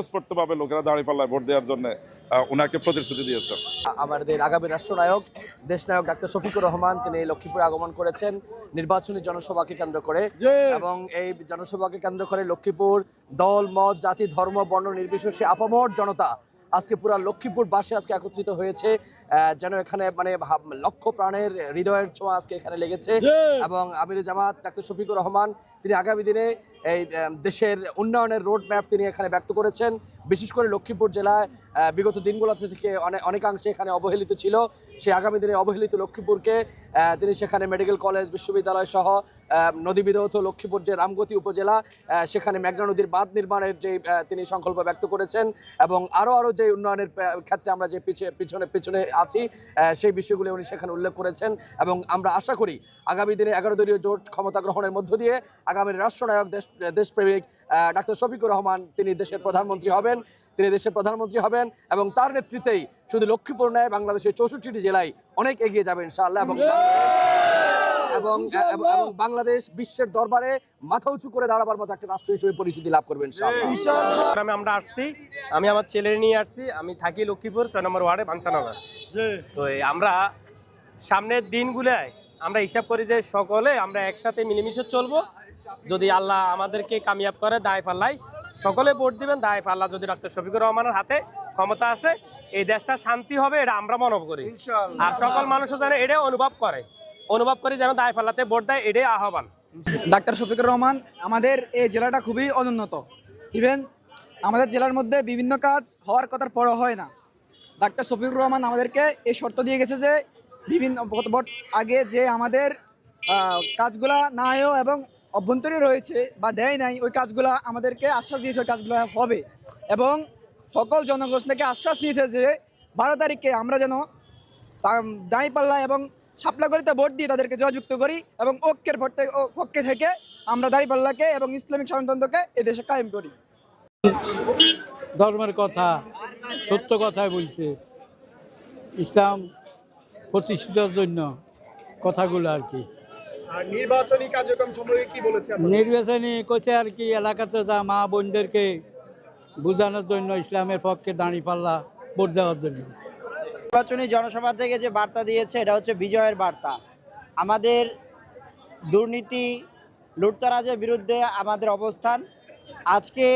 স্পষ্টভাবে লোকেরা দাঁড়িপাল্লায় ভোট দেওয়ার জন্য ওনাকে প্রতিশ্রুতি দিয়েছে। আমাদের আগামী রাষ্ট্রনায়ক দেশনায়ক ডাক্তার শফিকুর রহমান তিনি লক্ষ্মীপুরে আগমন করেছেন নির্বাচনী জনসভাকে কেন্দ্র করে, এবং এই জনসভাকে কেন্দ্র করে লক্ষ্মীপুর দল মত জাতি ধর্ম বর্ণ নির্বিশেষে আপামর জনতা আজকে পুরা লক্ষ্মীপুর বাসে আজকে একত্রিত হয়েছে, যেন এখানে মানে লক্ষ প্রাণের হৃদয়ের ছোঁয়া আজকে এখানে লেগেছে। এবং আমির জামাত ডাক্তার শফিকুর রহমান তিনি আগামী দিনে এই দেশের উন্নয়নের রোড ম্যাপ তিনি এখানে ব্যক্ত করেছেন। বিশেষ করে লক্ষ্মীপুর জেলায় বিগত দিনগুলোতে থেকে অনেকাংশে এখানে অবহেলিত ছিল, সে আগামী দিনে অবহেলিত লক্ষ্মীপুরকে তিনি সেখানে মেডিকেল কলেজ বিশ্ববিদ্যালয় সহ নদী বিধৌত লক্ষ্মীপুর যে রামগতি উপজেলা সেখানে মেঘনা নদীর বাঁধ নির্মাণের যে তিনি সংকল্প ব্যক্ত করেছেন, এবং আরও যে উন্নয়নের ক্ষেত্রে আমরা যে পিছনে আছি সেই বিষয়গুলি উনি সেখানে উল্লেখ করেছেন। এবং আমরা আশা করি আগামী দিনে 11 দলীয় জোট ক্ষমতা গ্রহণের মধ্য দিয়ে আগামী রাষ্ট্রনায়ক দেশপ্রেমিক ডাক্তার শফিকুর রহমান তিনি দেশের প্রধানমন্ত্রী হবেন এবং তার নেতৃত্বেই শুধু লক্ষ্মীপুর নয় বাংলাদেশের 64টি জেলায় অনেক এগিয়ে যাবে ইনশাআল্লাহ, এবং বাংলাদেশ বিশ্বের দরবারে মাথা উঁচু করে দাঁড়াবার মতো একটা রাষ্ট্র হিসেবে পরিচিতি লাভ করবেন ইনশাআল্লাহ। আমরা আসছি, আমি আমার ছেলে নিয়ে আসছি, আমি থাকি লক্ষ্মীপুর 6 নম্বর ওয়ার্ডে ভাংসানগর। তো আমরা সামনের দিনগুলোয় আমরা হিসাব করি যে সকলে আমরা একসাথে মিলেমিশে চলবো। যদি আল্লাহ আমাদেরকে কামিয়াব করে দায় পাল্লায় সকলে ভোট দিবেন, দায় পাল্লা যদি ডাক্তার শফিকুর রহমানের হাতে ক্ষমতা আসে এই দেশটা শান্তি হবে, এটা আমরা মনে করি। আর সকল মানুষও যেন এটা অনুভব করি যেন দায় পাল্লাতে ভোট দেয়, এটাই আহ্বান। ডাক্তার শফিকুর রহমান আমাদের এই জেলাটা খুবই অনুন্নত, ইভেন আমাদের জেলার মধ্যে বিভিন্ন কাজ হওয়ার কথার পরও হয় না। ডাক্তার শফিকুর রহমান আমাদেরকে এই শর্ত দিয়ে গেছে যে বিভিন্ন আগে যে আমাদের কাজগুলা না হয়েও এবং অভ্যন্তরীণ রয়েছে বা দেয় নাই ওই কাজগুলো আমাদেরকে আশ্বাস দিয়েছে ওই কাজগুলো হবে, এবং সকল জনগোষ্ঠী থেকে আশ্বাস নিয়েছে যে 12 তারিখে আমরা যেন দাঁড়িপাল্লা এবং শাপলাগড়িতে ভোট দিয়ে তাদেরকে জয়যুক্ত করি এবং ঐক্যের পক্ষে থেকে আমরা দাঁড়িপাল্লাকে এবং ইসলামিক শাসনতন্ত্রকে এদেশে কায়েম করি। ধর্মের কথা সত্য কথাই বলছে, ইসলাম প্রতিষ্ঠিতার জন্য কথাগুলো আর কি। নির্বাচনী কার্যক্রম সম্পর্কে কি বলেছে? নির্বাচনী করছে আর কি, এলাকাতে যা মা বোনদেরকে বোঝানোর জন্য ইসলামের পক্ষে দাঁড়িপাল্লা ভোট দেওয়ার জন্য। নির্বাচনী জনসভা থেকে যে বার্তা দিয়েছে এটা হচ্ছে বিজয়ের বার্তা। আমাদের দুর্নীতি লুটতরাজের বিরুদ্ধে আমাদের অবস্থান। আজকে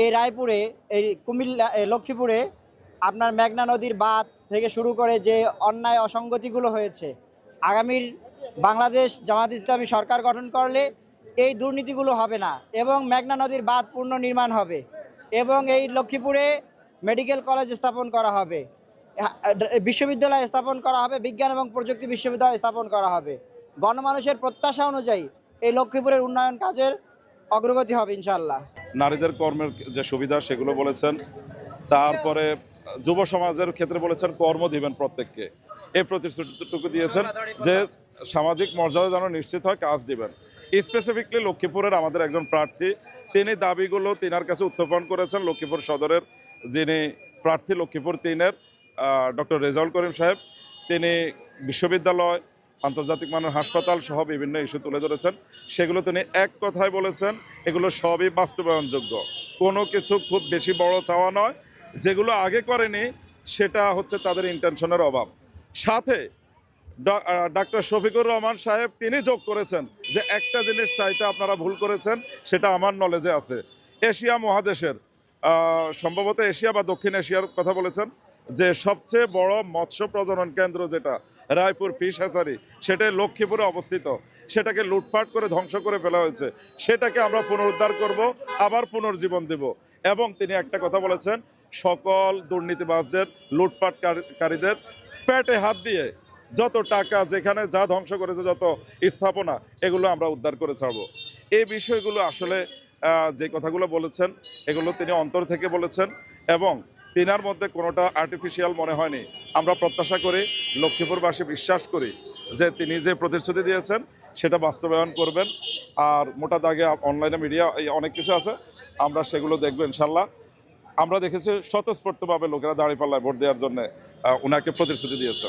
এই রায়পুরে এই লক্ষ্মীপুরে আপনার মেঘনা নদীর বাঁধ থেকে শুরু করে যে অন্যায় অসঙ্গতিগুলো হয়েছে, আগামীর বাংলাদেশ জামাত ইসলামী সরকার গঠন করলে এই দুর্নীতিগুলো হবে না এবং মেঘনা নদীর বাঁধ পুনর্নির্মাণ হবে এবং এই লক্ষ্মীপুরে মেডিকেল কলেজ স্থাপন করা হবে, বিশ্ববিদ্যালয় স্থাপন করা হবে, বিজ্ঞান এবং প্রযুক্তি বিশ্ববিদ্যালয় স্থাপন করা হবে। গণমানুষের প্রত্যাশা অনুযায়ী এই লক্ষ্মীপুরের উন্নয়ন কাজের অগ্রগতি হবে ইনশাআল্লাহ। নারীদের কর্মের যে সুবিধা সেগুলো বলেছেন, তারপরে যুব সমাজের ক্ষেত্রে বলেছেন কর্ম দিবেন প্রত্যেককে, এই প্রতিশ্রুতিটুকু দিয়েছেন যে সামাজিক মর্যাদা যেন নিশ্চিত হয়, কাজ দিবেন। স্পেসিফিকলি লক্ষ্মীপুরের আমাদের একজন প্রার্থী তিনি দাবিগুলো তিনার কাছে উত্থাপন করেছেন। লক্ষ্মীপুর সদরের যিনি প্রার্থী লক্ষ্মীপুর 3-এর ডক্টর রেজাউল করিম সাহেব, তিনি বিশ্ববিদ্যালয় আন্তর্জাতিক মানের হাসপাতাল সহ বিভিন্ন ইস্যু তুলে ধরেছেন। সেগুলো তিনি এক কথায় বলেছেন এগুলো সবই বাস্তবায়নযোগ্য, কোনো কিছু খুব বেশি বড় চাওয়া নয়, যেগুলো আগে করেনি সেটা হচ্ছে তাদের ইন্টেনশনের অভাব। সাথে ডাক্তার শফিকুর রহমান সাহেব তিনি যোগ করেছেন যে একটা জিনিস চাইতে আপনারা ভুল করেছেন, সেটা আমার নলেজে আছে। এশিয়া মহাদেশের সম্ভবত এশিয়া বা দক্ষিণ এশিয়ার কথা বলেছেন যে সবচেয়ে বড় মৎস্য প্রজনন কেন্দ্র যেটা রায়পুর ফিশ হ্যাচারি, সেটা লক্ষ্মীপুরে অবস্থিত, সেটাকে লুটপাট করে ধ্বংস করে ফেলা হয়েছে, সেটাকে আমরা পুনরুদ্ধার করব, আবার পুনর্জীবন দেব। এবং তিনি একটা কথা বলেছেন, সকল দুর্নীতিবাজদের লুটপাটকারীদের পেটে হাত দিয়ে যত টাকা যেখানে যা ধ্বংস করেছে যত স্থাপনা এগুলো আমরা উদ্ধার করে ছাড়বো। এই বিষয়গুলো আসলে যে কথাগুলো বলেছেন এগুলো তিনি অন্তর থেকে বলেছেন এবং তিনার মধ্যে কোনোটা আর্টিফিশিয়াল মনে হয়নি। আমরা প্রত্যাশা করি, লক্ষ্মীপুরবাসী বিশ্বাস করি যে তিনি যে প্রতিশ্রুতি দিয়েছেন সেটা বাস্তবায়ন করবেন। আর মোটা দাগে অনলাইনে মিডিয়া অনেক কিছু আছে, আমরা সেগুলো দেখবো ইনশাল্লাহ। আমরা দেখেছি স্বতঃস্ফূর্তভাবে লোকেরা দাঁড়িপাল্লায় ভোট দেওয়ার জন্য ওনাকে প্রতিশ্রুতি দিয়েছে।